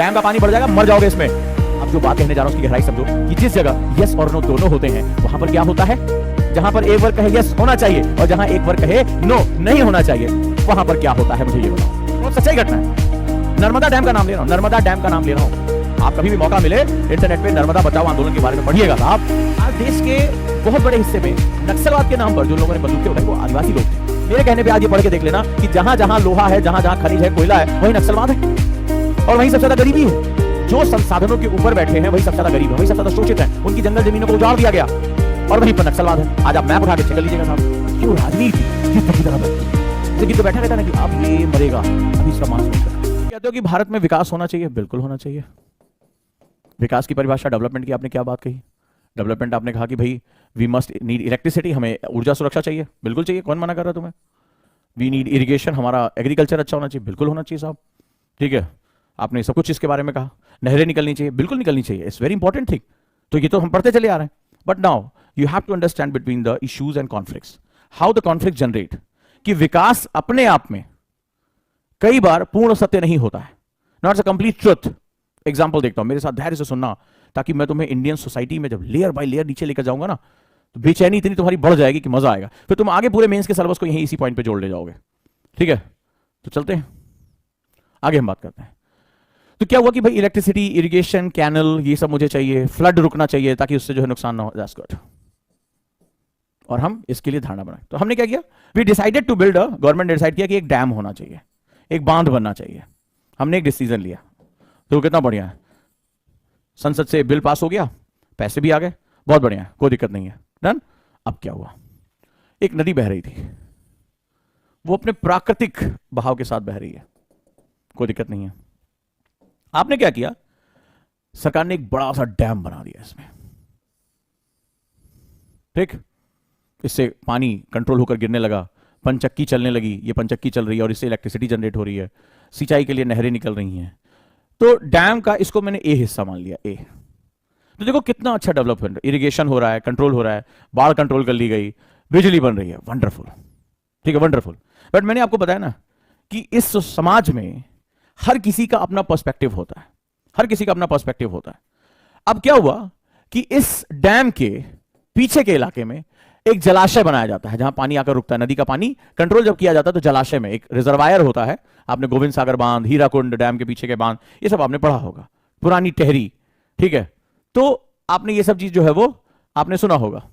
Dam का पानी बढ़ जाएगा, मर जाओगे इसमें। अब जो बात कहने जा रहा हूं उसकी गहराई समझो कि जिस जगह यस और नो दोनों होते हैं वहां पर क्या होता है, जहां पर एक वर्ग कहे यस होना चाहिए और जहां एक वर्ग कहे नो नहीं होना चाहिए, वहां पर क्या होता है मुझे ये बताओ। तो सच्चाई घटना है। नर्मदा डैम का नाम ले रहा हूं, नर्मदा डैम का नाम ले रहा हूं। आप कभी भी मौका मिले इंटरनेट पे नर्मदा बचाओ आंदोलन के बारे में पढ़िएगा साहब। आज देश के बहुत बड़े हिस्से में नक्सलवाद के नाम पर जो लोगों ने बंदूकें उठाई वो आदिवासी लोग थे। मेरे कहने पे आज ये पढ़ के देख लेना कि जहां जहां लोहा है, जहां जहां खनिज है, कोयला है, वहीं नक्सलवाद है और वहीं सबसे ज्यादा गरीबी है। जो संसाधनों के ऊपर बैठे हैं वही सबसे ज्यादा गरीब है, वही सबसे ज्यादा शोषित है। उनकी जंगल जमीनों को उजाड़ दिया गया और वहीं पर नक्सलवाद है। आज आप मैप उठा के चेक कर लीजिएगा साहब, क्यों राजनीति युद्ध की तरह लेकिन तो बैठा रहता है ना कि अब ये मरेगा, अभी इसका मांस नहीं करना। कहते हो कि भारत में विकास होना चाहिए, बिल्कुल होना चाहिए। विकास की परिभाषा डेवलपमेंट की आपने क्या बात कही? डेवलपमेंट आपने कहा कि भाई वी मस्ट नीड इलेक्ट्रिसिटी, हमें ऊर्जा सुरक्षा चाहिए, बिल्कुल चाहिए, कौन मना कर रहा है तुम्हें? वी नीड इरिगेशन, हमारा एग्रीकल्चर अच्छा होना चाहिए, बिल्कुल होना चाहिए साहब, ठीक है। आपने सब कुछ इसके बारे में कहा। नहरें निकलनी चाहिए, बिल्कुल निकलनी चाहिए, इट्स वेरी इंपॉर्टेंट थिंग। तो ये तो हम पढ़ते चले आ रहे हैं। But now you have to understand between the issues and conflicts, how the conflict generate. कि विकास अपने आप में कई बार पूर्ण सत्य नहीं होता है, not a complete truth. Example देखता हूं, मेरे साथ धैर्य से सुनना, ताकि मैं तुम्हें इंडियन सोसाइटी में जब लेयर बाय लेयर नीचे लेकर जाऊंगा ना, तो बेचैनी इतनी तुम्हारी बढ़ जाएगी कि मजा आएगा। फिर तुम आगे पूरे मेंस के सिलेबस को यहीं इसी पॉइंट पे जोड़ ले जाओगे, ठीक है। तो चलते हैं आगे, हम बात करते हैं। तो क्या हुआ कि भाई इलेक्ट्रिसिटी, इरिगेशन, कैनल, ये सब मुझे चाहिए, फ्लड रुकना चाहिए ताकि उससे जो है नुकसान ना हो। That's good. और हम इसके लिए धारणा बनाए। तो हमने क्या किया, we decided to build, government ने डिसाइड किया कि एक डैम होना चाहिए, एक बांध बनना चाहिए। हमने एक डिसीजन लिया, तो कितना बढ़िया है। संसद से बिल पास हो गया, पैसे भी आ गए, बहुत बढ़िया है, कोई दिक्कत नहीं है, डन। अब क्या हुआ, एक नदी बह रही थी, वो अपने प्राकृतिक बहाव के साथ बह रही है, कोई दिक्कत नहीं है। आपने क्या किया, सरकार ने एक बड़ा सा डैम बना दिया इसमें, ठीक। इससे पानी कंट्रोल होकर गिरने लगा, पंचक्की चलने लगी, ये पंचक्की चल रही है और इससे इलेक्ट्रिसिटी जनरेट हो रही है, सिंचाई के लिए नहरें निकल रही हैं। तो डैम का इसको मैंने ए हिस्सा मान लिया, ए। तो देखो कितना अच्छा डेवलपमेंट, इरिगेशन हो रहा है, कंट्रोल हो रहा है, बाढ़ कंट्रोल कर ली गई, बिजली बन रही है, वंडरफुल, ठीक है, वंडरफुल। बट मैंने आपको बताया ना कि इस समाज में हर किसी का अपना पर्सपेक्टिव होता है, हर किसी का अपना पर्सपेक्टिव होता है। अब क्या हुआ कि इस डैम के पीछे के इलाके में एक जलाशय बनाया जाता है जहां पानी आकर रुकता है। नदी का पानी कंट्रोल जब किया जाता है तो जलाशय में एक रिजर्वायर होता है। आपने गोविंद सागर बांध, हीराकुंड डैम के पीछे के बांध, ये सब आपने पढ़ा होगा, पुरानी टेहरी, ठीक है। तो आपने ये सब चीज जो है वो आपने सुना होगा।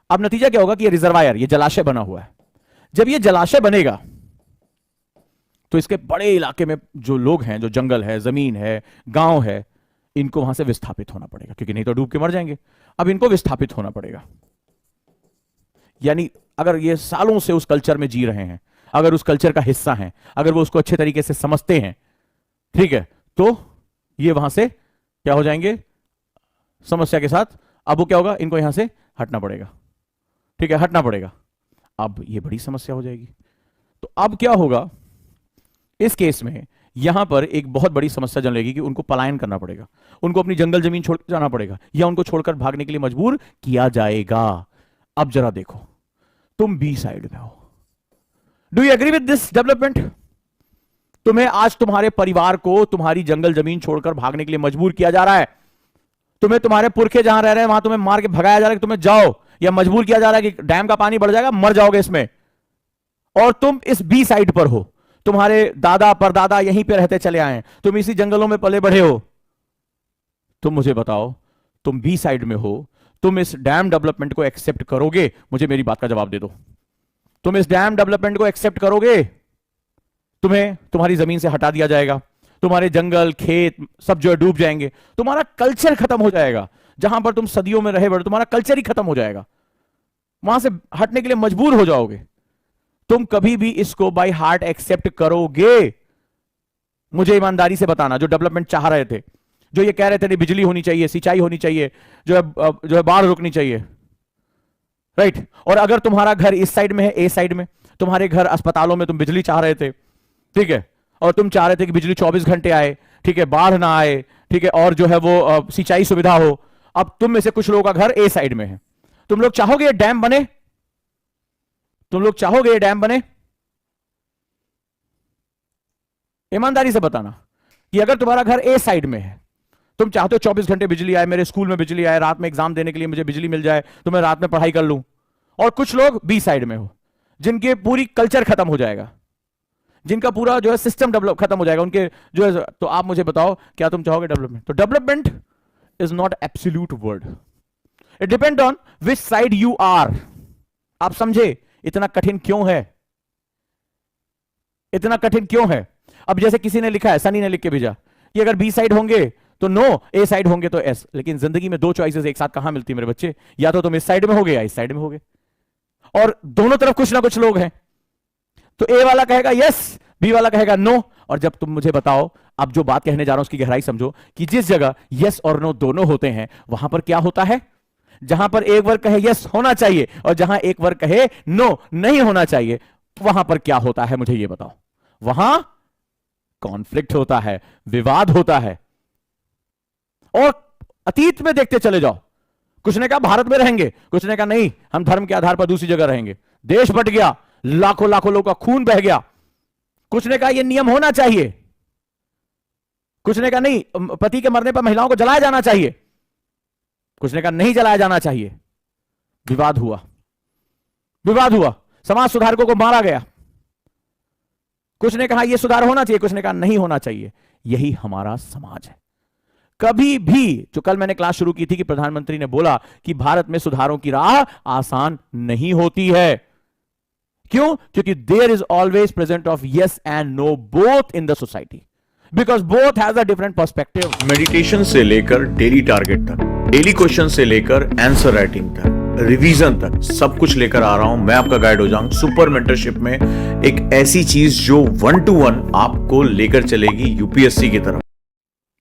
अब नतीजा क्या होगा कि ये रिजर्वायर, ये जलाशय बना हुआ है। जब ये जलाशय बनेगा तो इसके बड़े इलाके में जो लोग हैं, जो जंगल है, जमीन है, गांव है, इनको वहां से विस्थापित होना पड़ेगा, क्योंकि नहीं तो डूब के मर जाएंगे। अब इनको विस्थापित होना पड़ेगा। यानी अगर ये सालों से उस कल्चर में जी रहे हैं, अगर उस कल्चर का हिस्सा हैं, अगर वो उसको अच्छे तरीके से समझते हैं, ठीक है, तो ये वहां से क्या हो जाएंगे समस्या के साथ। अब वो क्या होगा, इनको यहां से हटना पड़ेगा, ठीक है, हटना पड़ेगा। अब ये बड़ी समस्या हो जाएगी। तो अब क्या होगा, इस केस में यहां पर एक बहुत बड़ी समस्या जन्मेगी कि उनको पलायन करना पड़ेगा, उनको अपनी जंगल जमीन छोड़ जाना पड़ेगा, या उनको छोड़कर भागने के लिए मजबूर किया जाएगा। अब जरा देखो, तुम बी साइड में हो, do you agree with this development? तुम्हें आज तुम्हारे परिवार को तुम्हारी जंगल जमीन छोड़कर भागने के लिए मजबूर किया जा रहा है। तुम्हें तुम्हारे पुरखे जहां रह रहे हैं वहां तुम्हें मार के भगाया जा रहा है कि तुम्हें जाओ, या मजबूर किया जा रहा है कि डैम का पानी बढ़ जाएगा, मर जाओगे इसमें। और तुम इस बी साइड पर हो, तुम्हारे दादा परदादा यहीं पे रहते चले आए हैं, तुम इसी जंगलों में पले बढ़े हो। तुम मुझे बताओ, तुम बी साइड में हो, तुम इस डैम डेवलपमेंट को एक्सेप्ट करोगे? मुझे मेरी बात का जवाब दे दो, तुम इस डैम डेवलपमेंट को एक्सेप्ट करोगे? तुम्हें तुम्हारी जमीन से हटा दिया जाएगा, तुम्हारे जंगल खेत सब जो है डूब जाएंगे, तुम्हारा कल्चर खत्म हो जाएगा, जहां पर तुम सदियों में रहे बड़े, तुम्हारा कल्चर ही खत्म हो जाएगा, वहां से हटने के लिए मजबूर हो जाओगे। तुम कभी भी इसको बाय हार्ट एक्सेप्ट करोगे? मुझे ईमानदारी से बताना, जो डेवलपमेंट चाह रहे थे, जो ये कह रहे थे नहीं बिजली होनी चाहिए, सिंचाई होनी चाहिए, जो है बाढ़ रुकनी चाहिए, राइट। और अगर तुम्हारा घर इस साइड में है, ए साइड में, तुम्हारे घर अस्पतालों में तुम बिजली चाह रहे थे, ठीक है, और तुम चाह रहे थे कि बिजली 24 घंटे आए, ठीक है, बाढ़ ना आए, ठीक है, और जो है वो सिंचाई सुविधा हो। अब तुम में से कुछ लोगों का घर ए साइड में है, तुम लोग चाहोगे ये डैम बने? तुम लोग चाहोगे ये डैम बने? ईमानदारी से बताना। कि अगर तुम्हारा घर ए साइड में है, तुम चाहते हो 24 घंटे बिजली आए, मेरे स्कूल में बिजली आए, रात में एग्जाम देने के लिए मुझे बिजली मिल जाए तो मैं रात में पढ़ाई कर लूं। और कुछ लोग बी साइड में हो, जिनके पूरी कल्चर खत्म हो जाएगा, जिनका पूरा जो है सिस्टम डेवलप खत्म हो जाएगा, उनके जो है। तो आप मुझे बताओ, क्या तुम चाहोगे डेवलपमेंट? तो development is not absolute word, it depend on which side you are. आप समझे इतना कठिन क्यों है? इतना कठिन क्यों है? अब जैसे किसी ने लिखा है, सनी ने लिख के भेजा कि अगर बी साइड होंगे तो नो, ए साइड होंगे तो एस। लेकिन जिंदगी में दो चॉइसेस एक साथ कहां मिलती है मेरे बच्चे? या तो तुम इस साइड में होगे या इस साइड में होगे, और दोनों तरफ कुछ ना कुछ लोग हैं। तो ए वाला कहेगा यस, बी वाला कहेगा नो। और जब तुम मुझे बताओ, अब जो बात कहने जा रहा हूं उसकी गहराई समझो, कि जिस जगह यस और नो दोनों होते हैं, वहां पर क्या होता है? जहां पर एक वर्ग कहे यस होना चाहिए और जहां एक वर्ग कहे नो नहीं होना चाहिए, वहां पर क्या होता है मुझे यह बताओ? वहां कॉन्फ्लिक्ट होता है, विवाद होता है। और अतीत में देखते चले जाओ, कुछ ने कहा भारत में रहेंगे, कुछ ने कहा नहीं, हम धर्म के आधार पर दूसरी जगह रहेंगे। देश बट गया, लाखों लाखों लोगों का खून बह गया। कुछ ने कहा यह नियम होना चाहिए, कुछ ने कहा नहीं, पति के मरने पर महिलाओं को जलाया जाना चाहिए, कुछ ने कहा नहीं जलाया जाना चाहिए। विवाद हुआ, विवाद हुआ, समाज सुधारकों को मारा गया। कुछ ने कहा यह सुधार होना चाहिए, कुछ ने कहा नहीं होना चाहिए। यही हमारा समाज है। कभी भी, जो कल मैंने क्लास शुरू की थी कि प्रधानमंत्री ने बोला कि भारत में सुधारों की राह आसान नहीं होती है। क्यों? क्योंकि there is always present of yes and no both in the society, because both has a different perspective. Meditation से लेकर डेली टारगेट तक, डेली क्वेश्चन से लेकर आंसर राइटिंग तक, रिवीजन तक, सब कुछ लेकर आ रहा हूं मैं, आपका गाइड हो जाऊं सुपर मेंटरशिप में। एक ऐसी चीज जो 1-to-1 आपको लेकर चलेगी यूपीएससी की तरफ।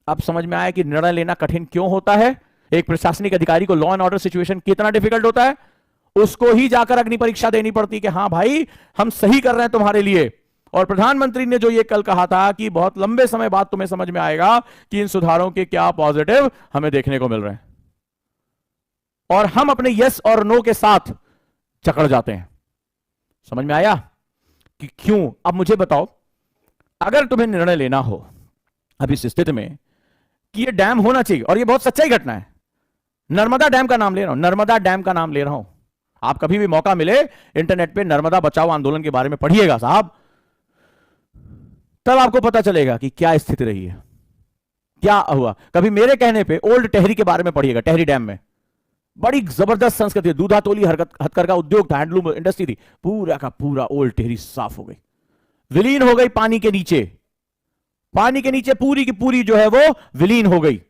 अब समझ में आया कि निर्णय लेना कठिन क्यों होता है। एक प्रशासनिक अधिकारी को लॉ एंड ऑर्डर सिचुएशन कितना डिफिकल्ट होता है, उसको ही जाकर अग्नि परीक्षा देनी पड़ती कि हाँ भाई हम सही कर रहे हैं तुम्हारे लिए। और प्रधानमंत्री ने जो ये कल कहा था कि बहुत लंबे समय बाद तुम्हें समझ में आएगा कि इन सुधारों के क्या पॉजिटिव हमें देखने को मिल रहे हैं, और हम अपने यस और नो के साथ जकड़ जाते हैं। समझ में आया कि क्यों? अब मुझे बताओ, अगर तुम्हें निर्णय लेना हो अभी इस स्थिति में कि ये डैम होना चाहिए, और ये बहुत सच्चाई घटना है, नर्मदा डैम का नाम ले रहा हूं, नर्मदा डैम का नाम ले रहा हूं। आप कभी भी मौका मिले इंटरनेट पे नर्मदा बचाओ आंदोलन के बारे में पढ़िएगा साहब, तब आपको पता चलेगा कि क्या स्थिति रही है, क्या हुआ। कभी मेरे कहने पे ओल्ड टेहरी के बारे में पढ़िएगा। टेहरी डैम में बड़ी जबरदस्त संस्कृति, दूधा तोली हथकरघा उद्योग था, हैंडलूम इंडस्ट्री थी, पूरा का पूरा ओल्ड टेहरी साफ हो गई, विलीन हो गई पानी के नीचे। पानी के नीचे पूरी की पूरी जो है वो विलीन हो गई।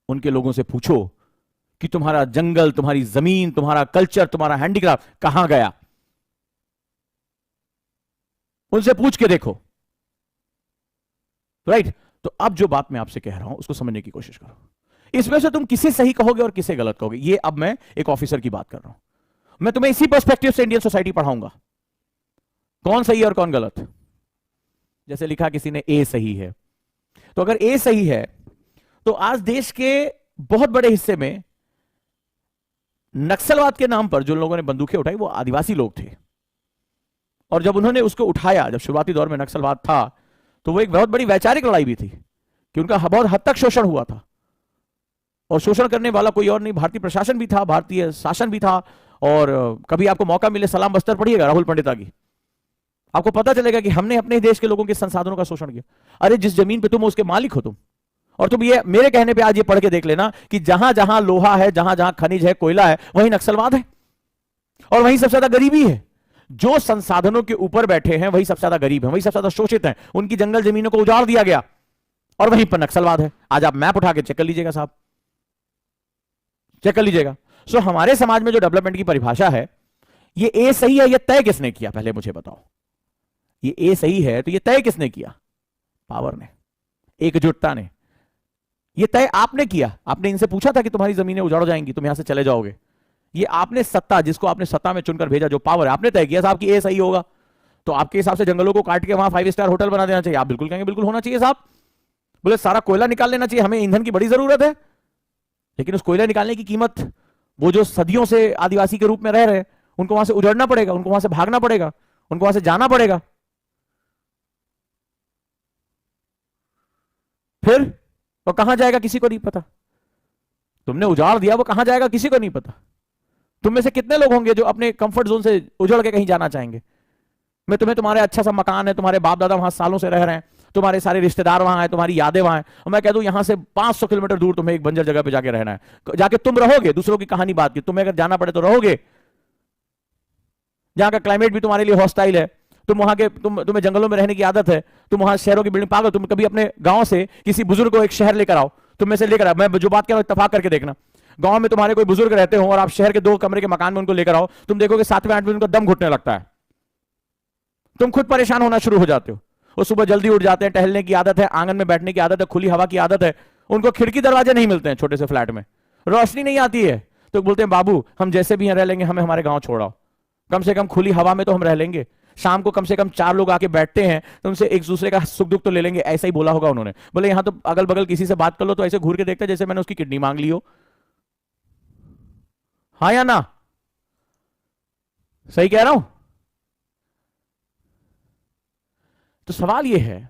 उनके लोगों से पूछो कि तुम्हारा जंगल, तुम्हारी जमीन, तुम्हारा कल्चर, तुम्हारा हैंडीक्राफ्ट कहां गया, उनसे पूछ के देखो। राइट? तो अब जो बात मैं आपसे कह रहा हूं उसको समझने की कोशिश करो। इसमें से तुम किसे सही कहोगे और किसे गलत कहोगे, ये अब मैं एक ऑफिसर की बात कर रहा हूं। मैं तुम्हें इसी पर्सपेक्टिव से इंडियन सोसाइटी पढ़ाऊंगा, कौन सही है और कौन गलत। जैसे लिखा किसी ने ए सही है, तो अगर ए सही है तो आज देश के बहुत बड़े हिस्से में नक्सलवाद के नाम पर जो लोगों ने बंदूकें उठाई वो आदिवासी लोग थे। और जब उन्होंने उसको उठाया, जब शुरुआती दौर में नक्सलवाद था, तो वो एक बहुत बड़ी वैचारिक लड़ाई भी थी कि उनका बहुत हद तक शोषण हुआ था। और शोषण करने वाला कोई और नहीं, भारतीय प्रशासन भी था, भारतीय शासन भी था। और कभी आपको मौका मिले सलाम बस्तर पढ़िएगा राहुल पंडिता की, आपको पता चलेगा कि हमने अपने देश के लोगों के संसाधनों का शोषण किया। अरे जिस जमीन पे तुम हो उसके मालिक हो तुम। और तुम ये मेरे कहने पे आज ये पढ़ के देख लेना कि जहां जहां लोहा है, जहां जहां खनिज है, कोयला है, वहीं नक्सलवाद है और वहीं सबसे ज्यादा गरीबी है। जो संसाधनों के ऊपर बैठे हैं वही सबसे ज्यादा गरीब हैं, वही सबसे ज्यादा शोषित हैं। उनकी जंगल जमीनों को उजाड़ दिया गया और वहीं पर नक्सलवाद है। आज आप मैप उठा के चेक कर लीजिएगा साहब, चेक कर लीजिएगा। सो हमारे समाज में जो डेवलपमेंट की परिभाषा है, ये ए सही है, ये तय किसने किया? पहले मुझे बताओ, ये ए सही है तो ये तय किसने किया? पावर ने, एकजुटता ने। ये तय आपने किया। आपने इनसे पूछा था कि तुम्हारी जमीनें उजाड़ जाएंगी, तुम यहां से चले जाओगे। ये आपने सत्ता, जिसको आपने सत्ता में चुनकर भेजा, जो पावर है, आपने तय किया साहब कि ए सही होगा। तो आपके हिसाब से जंगलों को काट के वहां 5 स्टार होटल बना देना चाहिए? आप बिल्कुल कहेंगे बिल्कुल होना चाहिए साहब। बोले सारा कोयला निकाल लेना चाहिए, हमें ईंधन की बड़ी जरूरत है। लेकिन उस कोयला निकालने की कीमत, वो जो सदियों से आदिवासी के रूप में रह रहे हैं, उनको वहां से उजड़ना पड़ेगा, उनको वहां से भागना पड़ेगा, उनको वहां से जाना पड़ेगा। फिर वो कहां जाएगा किसी को नहीं पता। तुमने उजाड़ दिया, वो कहां जाएगा किसी को नहीं पता। तुम में से कितने लोग होंगे जो अपने कंफर्ट जोन से उजड़ के कहीं जाना चाहेंगे। मैं तुम्हें, तुम्हारे अच्छा सा मकान है, तुम्हारे बाप दादा वहां सालों से रह रहे हैं, तुम्हारे सारे रिश्तेदार वहां हैं, तुम्हारी यादें वहां हैं, और मैं कह दूं यहां से 500 किलोमीटर दूर तुम्हें एक बंजर जगह पे जाके रहना है, जाके तुम रहोगे। दूसरों की कहानी बात की, तुम्हें अगर जाना पड़े तो रहोगे। जहां का क्लाइमेट भी तुम्हारे लिए हॉस्टाइल है, तुम वहां के, तुम्हें जंगलों में रहने की आदत है, तुम वहां शहरों की बिल्डिंग पागल। तुम कभी अपने गांव से किसी बुजुर्ग को एक शहर लेकर आओ, तुम में से लेकर आओ, मैं जो बात कह रहा हूं इत्तेफाक करके देखना। गांव में तुम्हारे कोई बुजुर्ग रहते हो और आप शहर के 2 कमरे के मकान में उनको लेकर आओ, तुम देखोगे 7वें 8वें उनको दम घुटने लगता है। तुम खुद परेशान होना शुरू हो जाते हो। वो सुबह जल्दी उठ जाते हैं, टहलने की आदत है, आंगन में बैठने की आदत है, खुली हवा की आदत है। उनको खिड़की दरवाजे नहीं मिलते हैं, छोटे से फ्लैट में रोशनी नहीं आती है, तो बोलते हैं बाबू हम जैसे भी यहाँ रह लेंगे, हमें हमारे गांव छोड़ाओ, कम से कम खुली हवा में तो हम रह लेंगे। शाम को कम से कम 4 लोग आके बैठते हैं तो उनसे एक दूसरे का सुख दुख तो ले लेंगे। ऐसा ही बोला होगा उन्होंने। बोले यहां तो अगल बगल किसी से बात कर लो तो ऐसे घूर के देखते हैं जैसे मैंने उसकी किडनी मांग ली हो। हाँ या ना? सही कह रहा हूं? तो सवाल यह है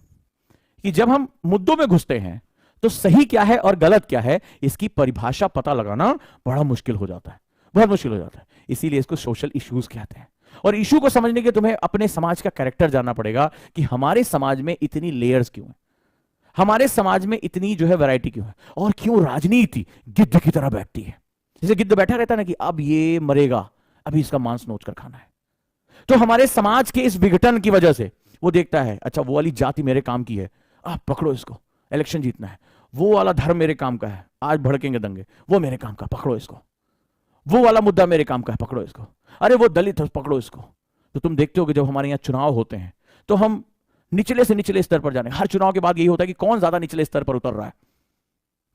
कि जब हम मुद्दों में घुसते हैं तो सही क्या है और गलत क्या है, इसकी परिभाषा पता लगाना बड़ा मुश्किल हो जाता है, बहुत मुश्किल हो जाता है। इसीलिए इसको सोशल इश्यूज कहते हैं। और इशू को समझने के तुम्हें अपने समाज का कैरेक्टर जानना पड़ेगा कि हमारे समाज में इतनी लेयर्स क्यों है, हमारे समाज में इतनी जो है वैरायटी क्यों है, और क्यों राजनीति गिद्ध की तरह बैठती है। जैसे गिद्ध बैठा रहता है ना कि अब ये मरेगा, अभी इसका मांस नोच कर खाना है। तो हमारे समाज के इस विघटन की वजह से वो देखता है, अच्छा वो वाली जाति मेरे काम की है, आप पकड़ो इसको, इलेक्शन जीतना है। वो वाला धर्म मेरे काम का है, आज भड़केंगे दंगे, वो मेरे काम का, पकड़ो इसको। वो वाला मुद्दा मेरे काम का है, पकड़ो इसको। अरे वो दलित है, पकड़ो इसको। तो तुम देखते हो कि जब हमारे यहाँ चुनाव होते हैं तो हम निचले से निचले स्तर पर जाने, हर चुनाव के बाद यही होता है कि कौन ज्यादा निचले स्तर पर उतर रहा है।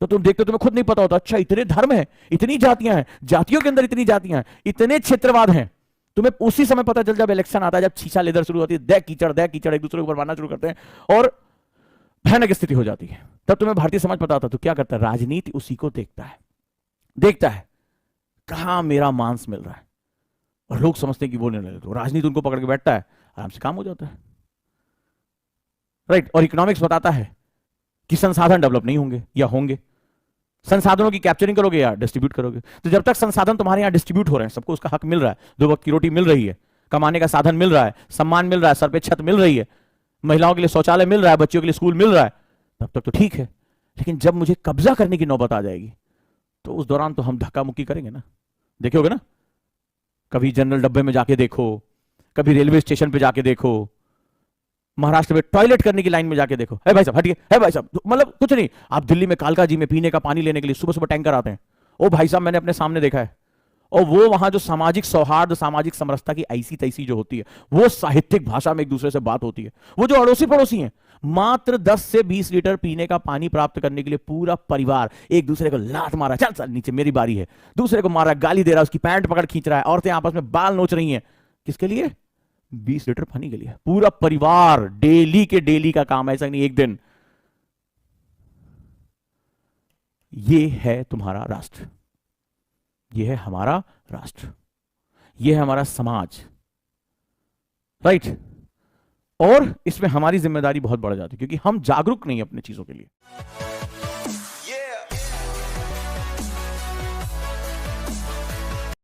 तो तुम देखते हो, तुम्हें खुद नहीं पता होता, अच्छा इतने धर्म हैं, इतनी जातियां हैं, जातियों के अंदर इतनी जातियां हैं, इतने क्षेत्रवाद हैं। तुम्हें उसी समय पता चल, जब इलेक्शन आता है, जब छीछा लेदर शुरू होती है, दे कीचड़ एक दूसरे को ऊपर मारना शुरू करते हैं और भयानक स्थिति हो जाती है। तब तुम्हें भारतीय समाज पता होता, तो क्या करता है, राजनीति उसी को देखता है कहां मेरा मांस मिल रहा है। और लोग समझते हैं कि वो नहीं लगे, तो राजनीति उनको पकड़ के बैठता है, आराम से काम हो जाता है। राइट। और इकोनॉमिक्स बताता है कि संसाधन डेवलप नहीं होंगे या होंगे, संसाधनों की कैप्चरिंग करोगे या डिस्ट्रीब्यूट करोगे। तो जब तक संसाधन तुम्हारे यहां डिस्ट्रीब्यूट हो रहे हैं, सबको उसका हक मिल रहा है, 2 वक्त की रोटी मिल रही है, कमाने का साधन मिल रहा है, सम्मान मिल रहा है, सर पे छत मिल रही है, महिलाओं के लिए शौचालय मिल रहा है, बच्चों के लिए स्कूल मिल रहा है, तब तक तो ठीक है। लेकिन जब मुझे कब्जा करने की नौबत आ जाएगी तो उस दौरान तो हम धक्का मुक्की करेंगे ना। देखोगे ना, कभी जनरल डब्बे में जाके देखो, कभी रेलवे स्टेशन पे जाके देखो, महाराष्ट्र में टॉयलेट करने की लाइन में जाके देखो, है भाई साहब हटिए, है भाई साहब, मतलब कुछ नहीं। आप दिल्ली में कालका जी में पीने का पानी लेने के लिए सुबह सुबह टैंकर आते हैं, ओ भाई साहब मैंने अपने सामने देखा है। और वो वहां जो सामाजिक सौहार्द, सामाजिक समरसता की ऐसी तैसी जो होती है, वो साहित्यिक भाषा में एक दूसरे से बात होती है। वो जो अड़ोसी पड़ोसी हैं, मात्र 10 से 20 लीटर पीने का पानी प्राप्त करने के लिए पूरा परिवार एक दूसरे को लात मारा, चल चल नीचे मेरी बारी है, दूसरे को मारा, गाली दे रहा है, उसकी पैंट पकड़ खींच रहा है, औरतें आपस में बाल नोच रही हैं, किसके लिए? 20 लीटर पानी के लिए। पूरा परिवार, डेली के डेली का काम, ऐसा नहीं एक दिन। ये है तुम्हारा राष्ट्र, ये है हमारा राष्ट्र, ये है हमारा समाज। राइट। और इसमें हमारी जिम्मेदारी बहुत बढ़ जाती है क्योंकि हम जागरूक नहीं अपने चीजों के लिए।